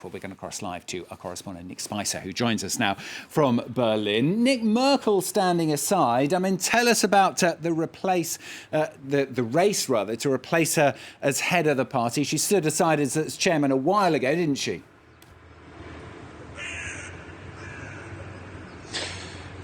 We're going to cross live to our correspondent Nick Spicer, who joins us now from Berlin. Nick, Merkel standing aside. I mean, tell us about the race to replace her as head of the party. She stood aside as chairman a while ago, didn't she?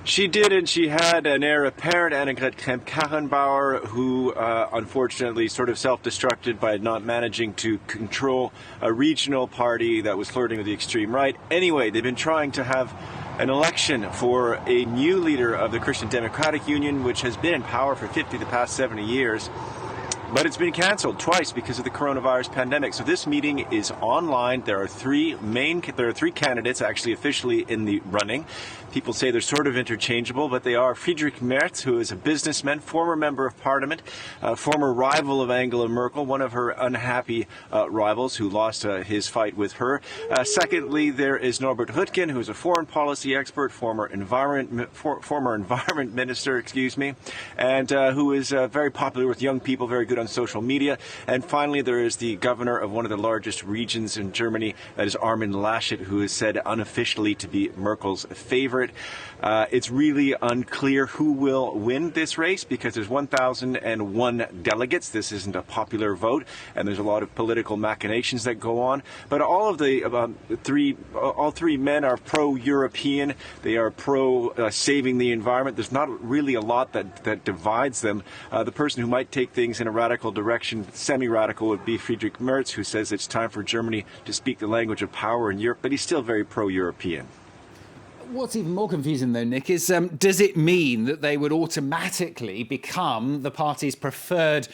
She did, and she had an heir apparent, Annegret Kramp-Karrenbauer, who unfortunately sort of self-destructed by not managing to control a regional party that was flirting with the extreme right. Anyway, they've been trying to have an election for a new leader of the Christian Democratic Union, which has been in power for the past 70 years. But it's been canceled twice because of the coronavirus pandemic. So this meeting is online. There are three candidates actually officially in the running. People say they're sort of interchangeable, but they are Friedrich Merz, who is a businessman, former member of parliament, former rival of Angela Merkel, one of her unhappy rivals who lost his fight with her. Secondly, there is Norbert Röttgen, who is a foreign policy expert, former environment minister, and who is very popular with young people, very good on social media. And finally, there is the governor of one of the largest regions in Germany, that is Armin Laschet, who is said unofficially to be Merkel's favorite. It's really unclear who will win this race because there's 1,001 delegates. This isn't a popular vote, and there's a lot of political machinations that go on. But all of the all three men are pro-European. They are pro-saving the environment. There's not really a lot that divides them. The person who might take things in a radical direction, semi-radical, would be Friedrich Merz, who says it's time for Germany to speak the language of power in Europe, but he's still very pro-European. What's even more confusing, though, Nick, is does it mean that they would automatically become the party's preferred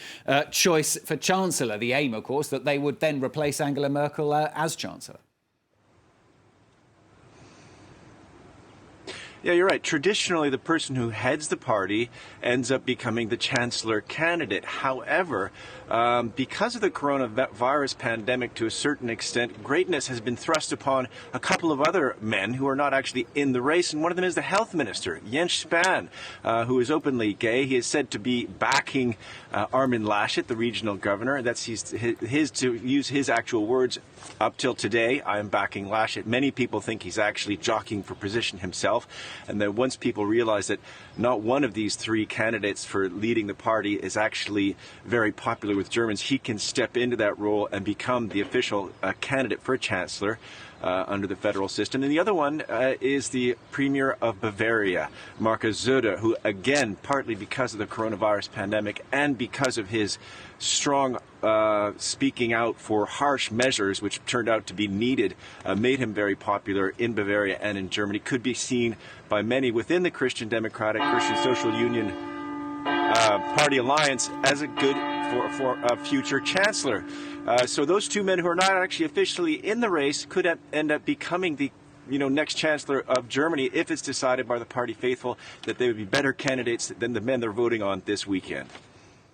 choice for Chancellor? The aim, of course, that they would then replace Angela Merkel as Chancellor. Yeah, you're right. Traditionally, the person who heads the party ends up becoming the chancellor candidate. However, because of the coronavirus pandemic, to a certain extent, greatness has been thrust upon a couple of other men who are not actually in the race, and one of them is the health minister, Jens Spahn, who is openly gay. He is said to be backing Armin Laschet, the regional governor. That's to use his actual words. Up till today, I am backing Laschet. Many people think he's actually jockeying for position himself. And then once people realize that not one of these three candidates for leading the party is actually very popular with Germans, he can step into that role and become the official candidate for chancellor under the federal system. And the other one is the Premier of Bavaria, Markus Söder, who, again, partly because of the coronavirus pandemic and because of his strong speaking out for harsh measures, which turned out to be needed, made him very popular in Bavaria and in Germany, could be seen by many within the Christian Social Union party alliance as a good for a future chancellor. So those two men who are not actually officially in the race could end up becoming the next chancellor of Germany if it's decided by the party faithful that they would be better candidates than the men they're voting on this weekend.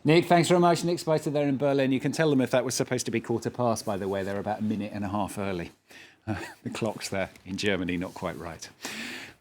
Nick, thanks very much. Nick Spicer there in Berlin. You can tell them if that was supposed to be 15:15, by the way. They're about a minute and a half early. The clock's there in Germany, not quite right.